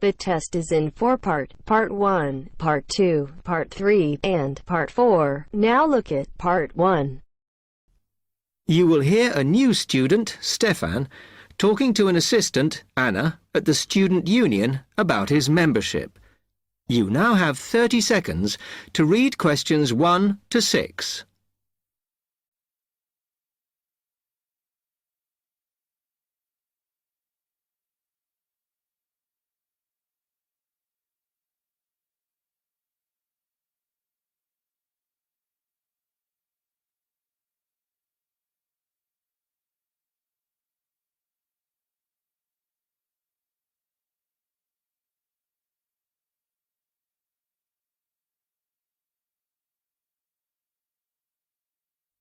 The test is in 4 parts. Part 1, Part 2, Part 3, and Part 4. Now look at Part 1. You will hear a new student, Stefan, talking to an assistant, Anna, at the student union about his membership. You now have 30 seconds to read questions 1 to 6.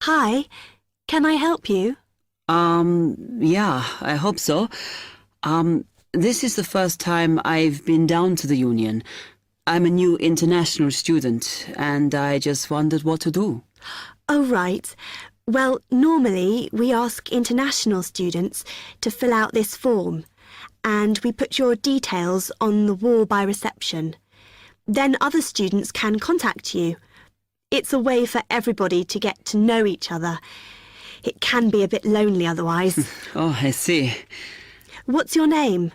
Hi, can I help you? Yeah, I hope so. This is the first time I've been down to the union. I'm a new international student, and I just wondered what to do. Oh, right. Well, normally we ask international students to fill out this form, and we put your details on the wall by reception. Then other students can contact you. It's a way for everybody to get to know each other. It can be a bit lonely otherwise. Oh, I see. What's your name?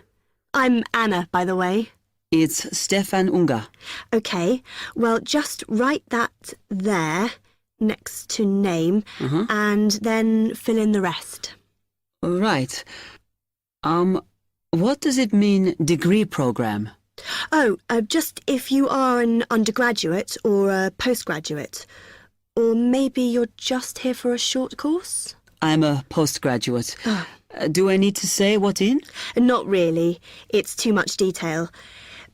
I'm Anna, by the way. It's Stefan Unger. OK, well, just write that there, next to name, and then fill in the rest. Right. What does it mean, degree program? Oh, just if you are an undergraduate or a postgraduate. Or maybe you're just here for a short course? I'm a postgraduate. Do I need to say what in? Not really. It's too much detail.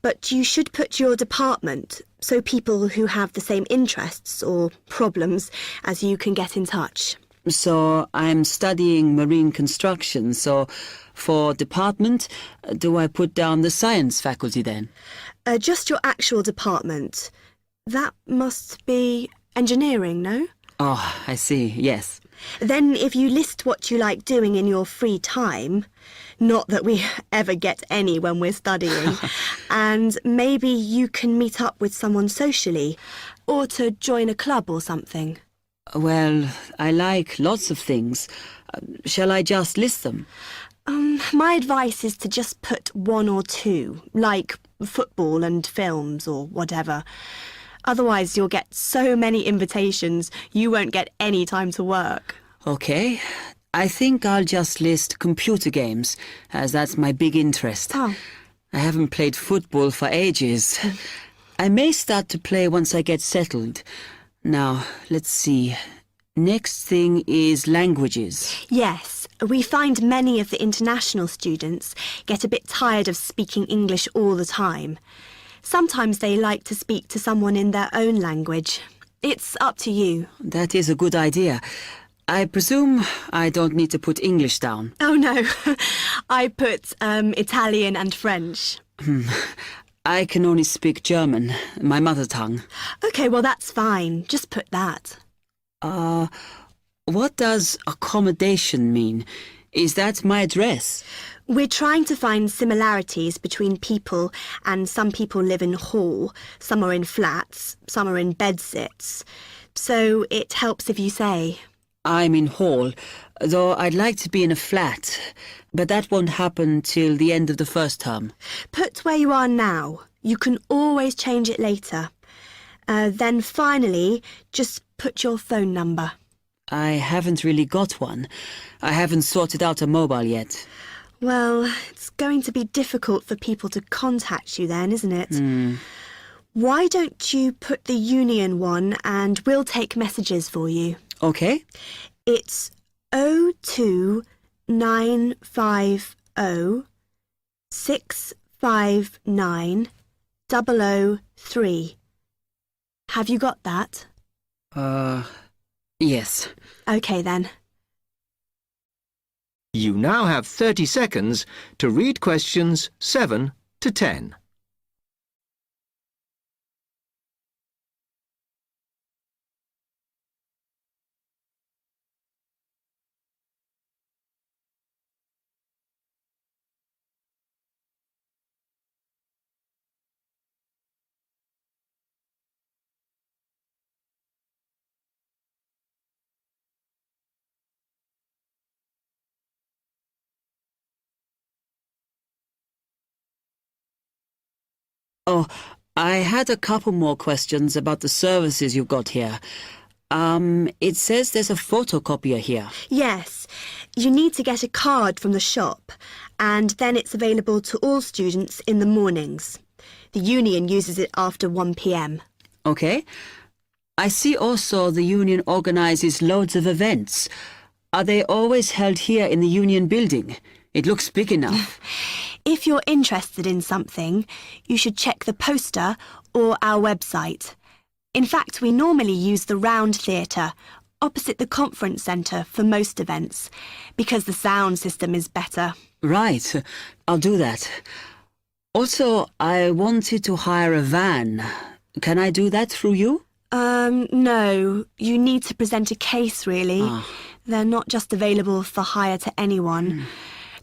But you should put your department, so people who have the same interests or problems as you can get in touch. So I'm studying marine construction, so for department, do I put down the science faculty then? Just your actual department. That must be engineering, no? Oh, I see, yes. Then if you list what you like doing in your free time, not that we ever get any when we're studying, and maybe you can meet up with someone socially, or to join a club or something. Well, I like lots of things. Shall I just list them? My advice is to just put 1 or 2, like football and films or whatever. Otherwise you'll get so many invitations you won't get any time to work. Okay. I think I'll just list computer games, as that's my big interest. Oh. I haven't played football for ages. I may start to play once I get settled. Now, let's see. Next thing is languages. Yes, we find many of the international students get a bit tired of speaking English all the time. Sometimes they like to speak to someone in their own language. It's up to you. That is a good idea. I presume I don't need to put English down. Oh no, I put Italian and French. I can only speak German, my mother tongue. OK, well that's fine. Just put that. What does accommodation mean? Is that my address? We're trying to find similarities between people, and some people live in hall, some are in flats, some are in bedsits. So it helps if you say. I'm in hall, though I'd like to be in a flat, but that won't happen till the end of the first term. Put where you are now. You can always change it later. Then finally, just put your phone number. I haven't really got one. I haven't sorted out a mobile yet. Well, it's going to be difficult for people to contact you then, isn't it? Why don't you put the union one and we'll take messages for you? Okay. It's 02950 659 003. Have you got that? Yes. OK then. You now have 30 seconds to read questions 7 to 10. Oh, I had a couple more questions about the services you've got here. It says there's a photocopier here. Yes, you need to get a card from the shop, and then it's available to all students in the mornings. The union uses it after 1 p.m. Okay. I see also the union organizes loads of events. Are they always held here in the union building? It looks big enough. If you're interested in something, you should check the poster or our website. In fact, we normally use the Round Theatre, opposite the conference centre for most events, because the sound system is better. Right. I'll do that. Also, I wanted to hire a van. Can I do that through you? No. You need to present a case, really. They're not just available for hire to anyone.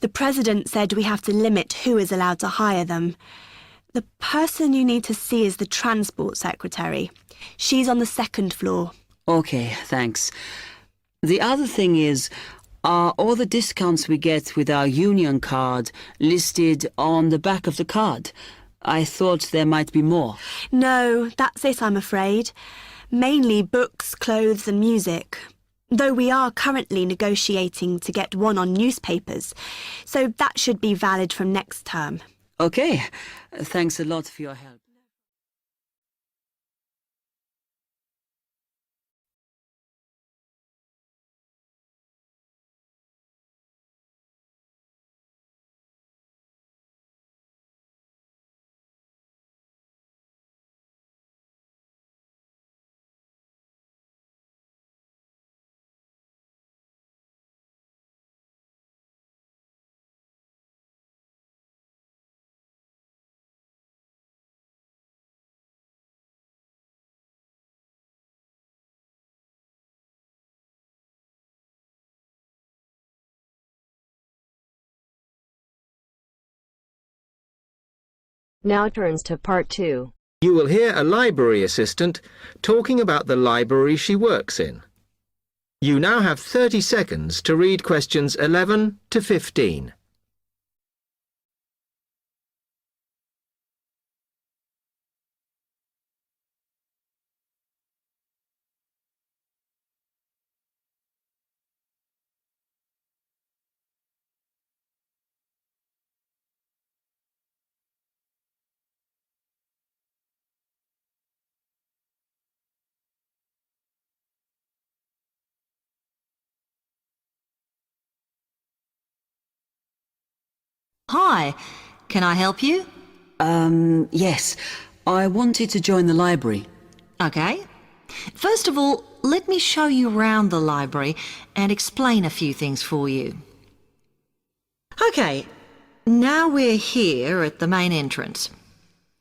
The president said we have to limit who is allowed to hire them. The person you need to see is the transport secretary. She's on the 2nd floor. Okay, thanks. The other thing is, are all the discounts we get with our union card listed on the back of the card? I thought there might be more. No, that's it, I'm afraid. Mainly books, clothes and music. Though we are currently negotiating to get one on newspapers, so that should be valid from next term. Okay, thanks a lot for your help. Now turns to part 2. You will hear a library assistant talking about the library she works in. You now have 30 seconds to read questions 11 to 15. Hi, can I help you? Yes. I wanted to join the library. Okay. First of all, let me show you around the library and explain a few things for you. Okay, now we're here at the main entrance.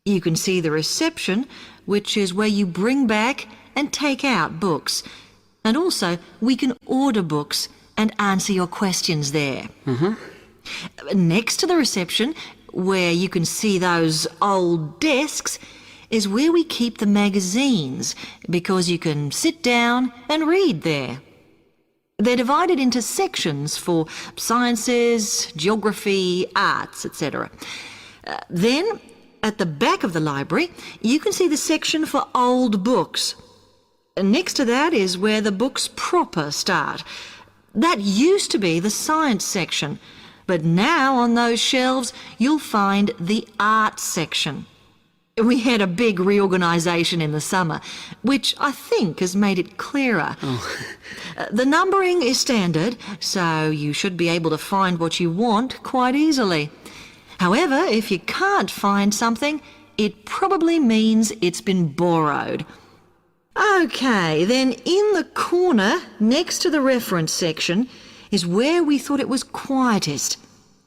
You can see the reception, which is where you bring back and take out books. And also, we can order books and answer your questions there. Next to the reception, where you can see those old desks, is where we keep the magazines, because you can sit down and read there. They're divided into sections for sciences, geography, arts, etc. Then, at the back of the library, you can see the section for old books. Next to that is where the books proper start. That used to be the science section, but now on those shelves you'll find the art section. We had a big reorganisation in the summer, which I think has made it clearer. The numbering is standard, so you should be able to find what you want quite easily. However, if you can't find something, it probably means it's been borrowed. Okay, then in the corner next to the reference section is where we thought it was quietest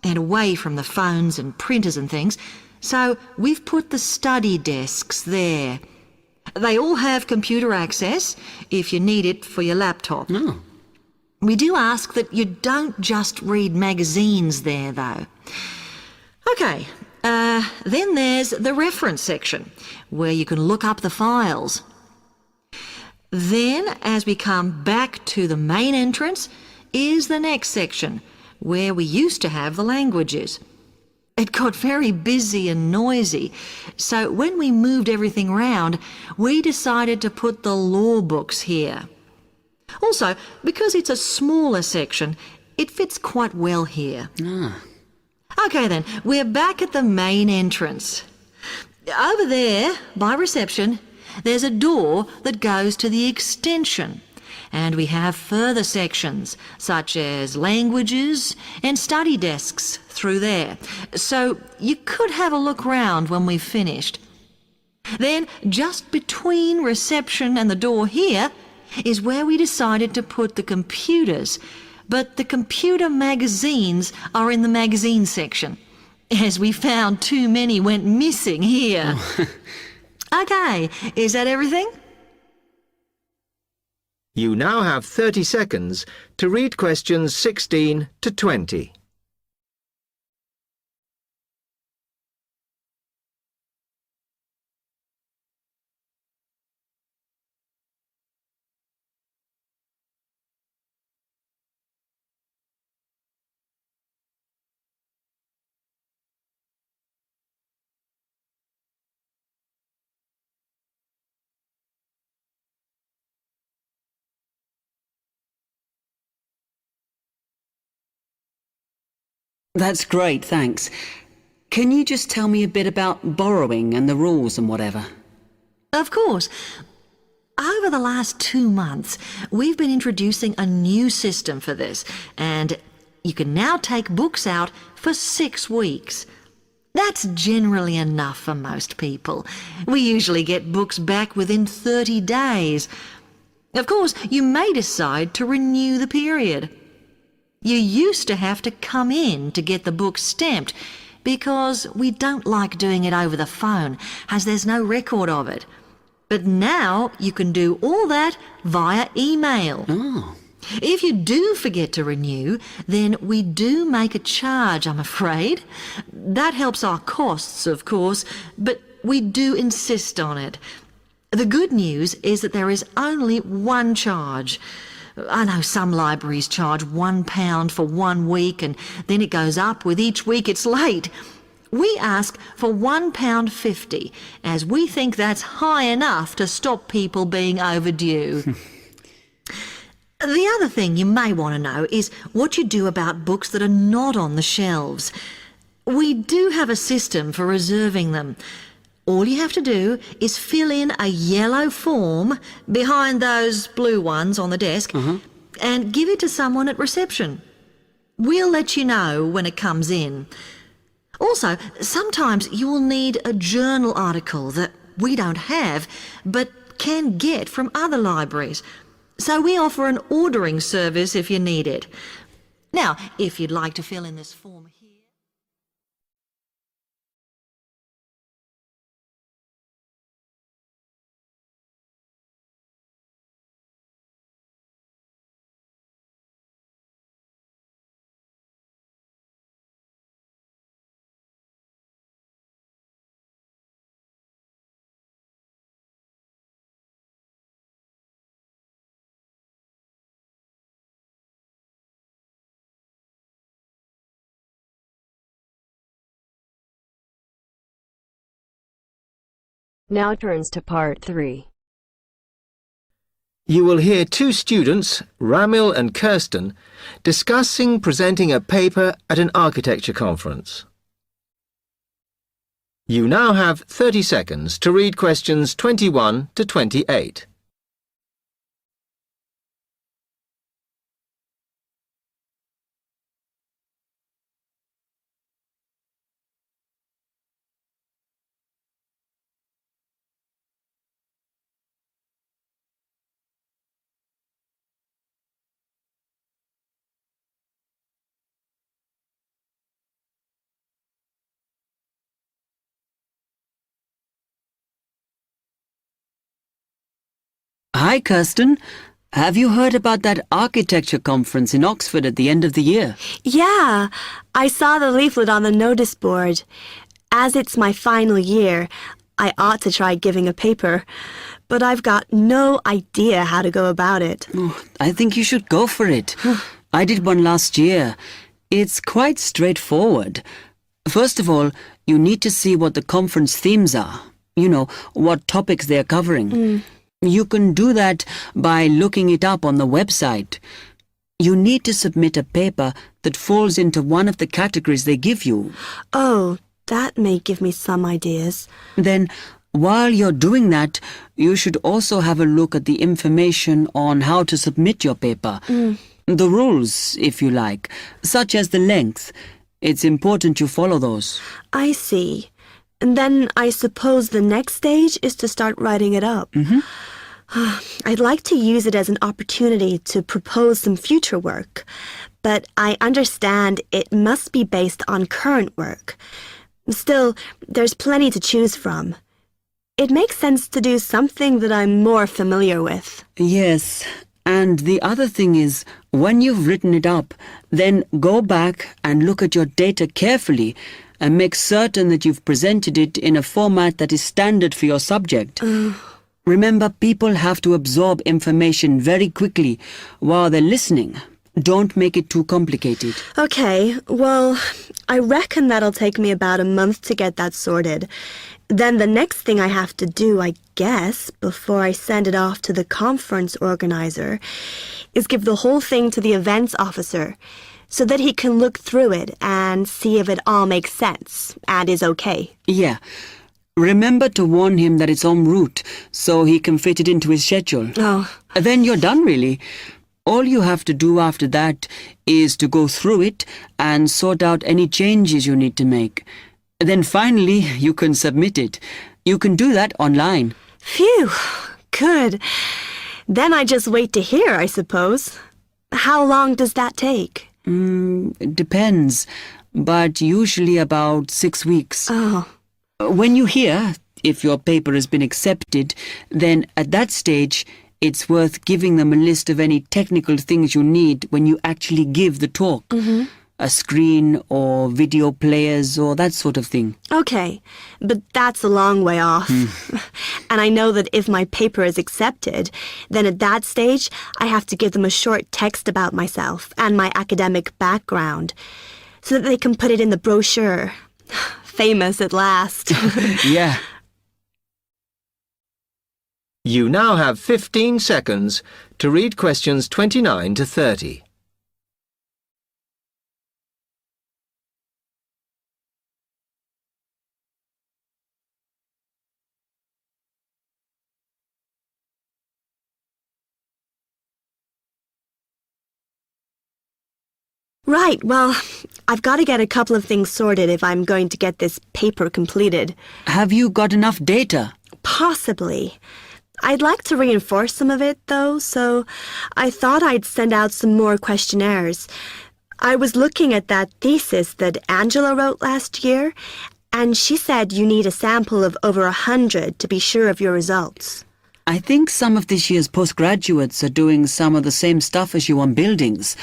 and away from the phones and printers and things, so we've put the study desks there. They all have computer access if you need it for your laptop. We do ask that you don't just read magazines there, though. Okay, then there's the reference section, where you can look up the files. Then, as we come back to the main entrance, is the next section, where we used to have the languages. It got very busy and noisy, so when we moved everything round, we decided to put the law books here. Also, because it's a smaller section, it fits quite well here. OK then, we're back at the main entrance. Over there, by reception, there's a door that goes to the extension. And we have further sections, such as languages and study desks through there. So you could have a look round when we've finished. Then, just between reception and the door here, is where we decided to put the computers. But the computer magazines are in the magazine section, as we found too many went missing here. OK, is that everything? You now have 30 seconds to read questions 16 to 20. That's great, thanks. Can you just tell me a bit about borrowing and the rules and whatever? Of course. Over the last 2 months, we've been introducing a new system for this, and you can now take books out for 6 weeks. That's generally enough for most people. We usually get books back within 30 days. Of course, you may decide to renew the period. You used to have to come in to get the book stamped because we don't like doing it over the phone, as there's no record of it. But now you can do all that via email. Oh. If you do forget to renew, then we do make a charge, I'm afraid. That helps our costs, of course, but we do insist on it. The good news is that there is only one charge. I know some libraries charge £1 for 1 week and then it goes up with each week it's late. We ask for £1.50 as we think that's high enough to stop people being overdue. The other thing you may want to know is what you do about books that are not on the shelves. We do have a system for reserving them. All you have to do is fill in a yellow form behind those blue ones on the desk and give it to someone at reception. We'll let you know when it comes in. Also, sometimes you will need a journal article that we don't have but can get from other libraries. So we offer an ordering service if you need it. Now, if you'd like to fill in this form here. Now turns to part 3. You will hear 2 students, Ramil and Kirsten, discussing presenting a paper at an architecture conference. You now have 30 seconds to read questions 21 to 28. Hi, Kirsten. Have you heard about that architecture conference in Oxford at the end of the year? Yeah, I saw the leaflet on the notice board. As it's my final year, I ought to try giving a paper, but I've got no idea how to go about it. Oh, I think you should go for it. I did one last year. It's quite straightforward. First of all, you need to see what the conference themes are. You know, what topics they're covering. You can do that by looking it up on the website. You need to submit a paper that falls into one of the categories they give you. Oh, that may give me some ideas. Then, while you're doing that, you should also have a look at the information on how to submit your paper. The rules, if you like, such as the length. It's important you follow those. I see. And then I suppose the next stage is to start writing it up. I'd like to use it as an opportunity to propose some future work, but I understand it must be based on current work. Still, there's plenty to choose from. It makes sense to do something that I'm more familiar with. Yes, and the other thing is, when you've written it up, then go back and look at your data carefully and make certain that you've presented it in a format that is standard for your subject. Remember, people have to absorb information very quickly while they're listening. Don't make it too complicated. Okay, well, I reckon that'll take me about a month to get that sorted. Then the next thing I have to do, I guess, before I send it off to the conference organizer, is give the whole thing to the events officer so that he can look through it and see if it all makes sense and is okay. Yeah. Remember to warn him that it's en route so he can fit it into his schedule. Oh. Then you're done, really. All you have to do after that is to go through it and sort out any changes you need to make. Then finally, you can submit it. You can do that online. Phew, good. Then I just wait to hear, I suppose. How long does that take? It depends, but usually about 6 weeks. Oh. When you hear if your paper has been accepted, then at that stage, it's worth giving them a list of any technical things you need when you actually give the talk. A screen or video players or that sort of thing. Okay, but that's a long way off. And I know that if my paper is accepted, then at that stage, I have to give them a short text about myself and my academic background so that they can put it in the brochure. Famous at last. Yeah. You now have 15 seconds to read questions 29 to 30. Right, well, I've got to get a couple of things sorted if I'm going to get this paper completed. Have you got enough data? Possibly. I'd like to reinforce some of it, though, so I thought I'd send out some more questionnaires. I was looking at that thesis that Angela wrote last year, and she said you need a sample of over 100 to be sure of your results. I think some of this year's postgraduates are doing some of the same stuff as you on buildings.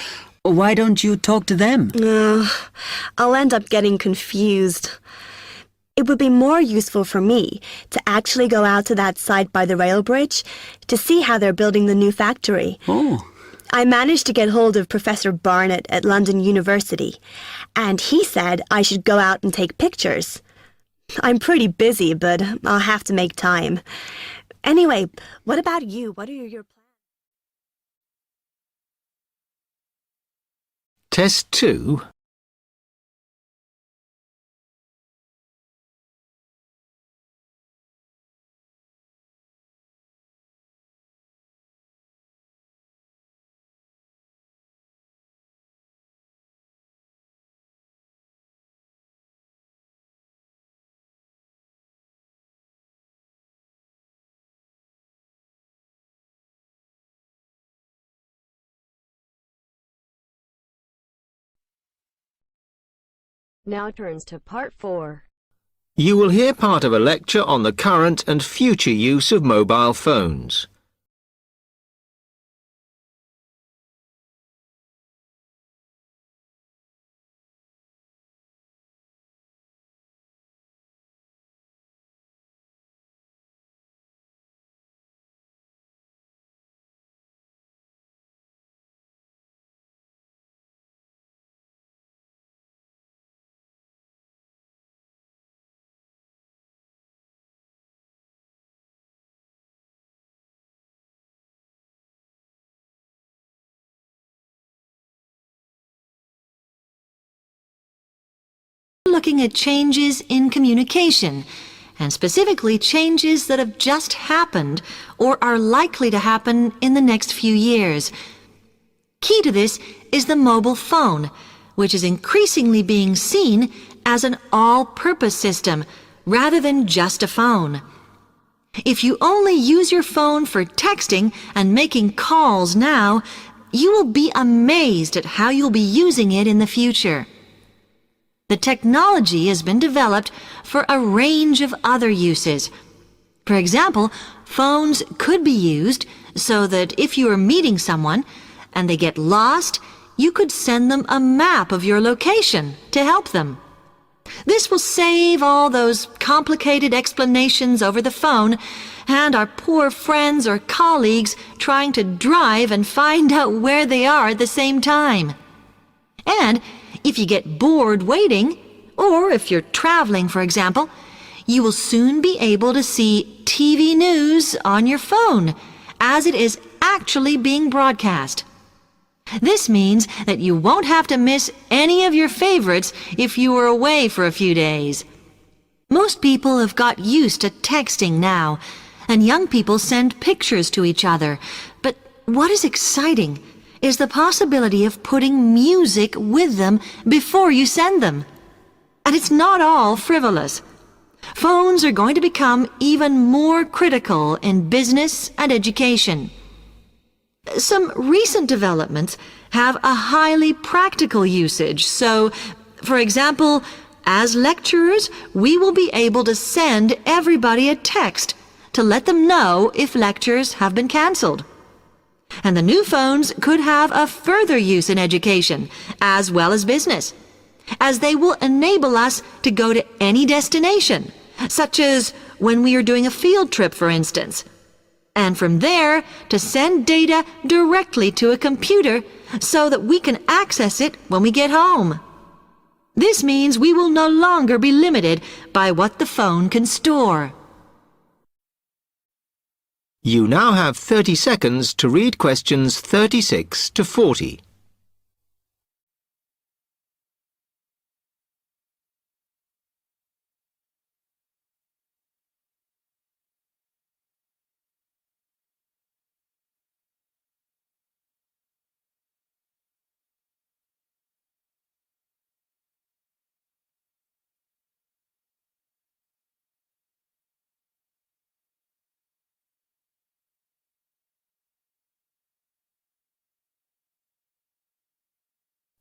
Why don't you talk to them? I'll end up getting confused. It would be more useful for me to actually go out to that site by the rail bridge to see how they're building the new factory. Oh. I managed to get hold of Professor Barnett at London University, and he said I should go out and take pictures. I'm pretty busy, but I'll have to make time. Anyway, what about you? What are your plans? Test 2. Now turns to part 4. You will hear part of a lecture on the current and future use of mobile phones. looking at changes in communication, and specifically changes that have just happened or are likely to happen in the next few years. Key to this is the mobile phone, which is increasingly being seen as an all-purpose system rather than just a phone. If you only use your phone for texting and making calls now, you will be amazed at how you'll be using it in the future. The technology has been developed for a range of other uses. For example, phones could be used so that if you are meeting someone and they get lost, you could send them a map of your location to help them. This will save all those complicated explanations over the phone and our poor friends or colleagues trying to drive and find out where they are at the same time. And if you get bored waiting, or if you're traveling, for example, you will soon be able to see TV news on your phone as it is actually being broadcast. This means that you won't have to miss any of your favorites if you are away for a few days. Most people have got used to texting now, and young people send pictures to each other. But what is exciting is the possibility of putting music with them before you send them. And it's not all frivolous. Phones are going to become even more critical in business and education. Some recent developments have a highly practical usage. So, for example, as lecturers, we will be able to send everybody a text to let them know if lectures have been canceled. And the new phones could have a further use in education, as well as business, as they will enable us to go to any destination, such as when we are doing a field trip, for instance, and from there to send data directly to a computer so that we can access it when we get home. This means we will no longer be limited by what the phone can store. You now have 30 seconds to read questions 36 to 40.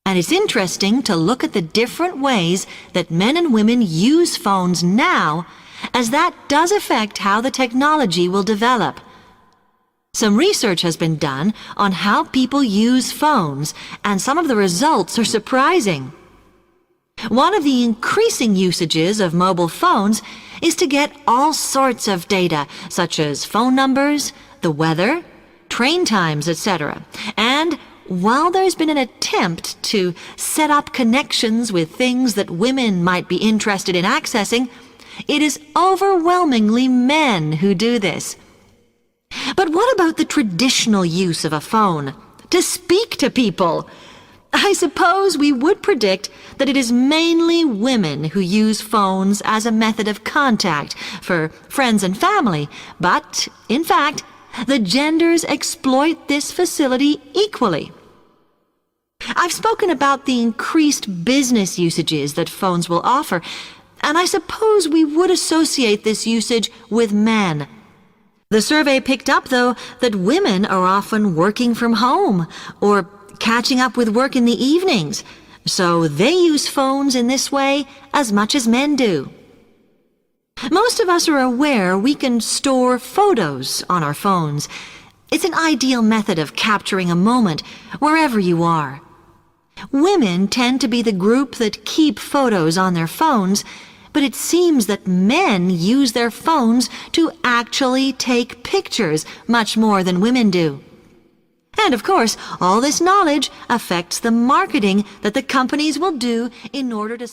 And it's interesting to look at the different ways that men and women use phones now, as that does affect how the technology will develop. Some research has been done on how people use phones, and some of the results are surprising. One of the increasing usages of mobile phones is to get all sorts of data, such as phone numbers, the weather, train times, etc. And while there's been an attempt to set up connections with things that women might be interested in accessing, it is overwhelmingly men who do this. But what about the traditional use of a phone? To speak to people? I suppose we would predict that it is mainly women who use phones as a method of contact for friends and family, but, in fact, the genders exploit this facility equally. I've spoken about the increased business usages that phones will offer, and I suppose we would associate this usage with men. The survey picked up, though, that women are often working from home or catching up with work in the evenings, so they use phones in this way as much as men do. Most of us are aware we can store photos on our phones. It's an ideal method of capturing a moment wherever you are. Women tend to be the group that keep photos on their phones, but it seems that men use their phones to actually take pictures much more than women do. And of course, all this knowledge affects the marketing that the companies will do in order to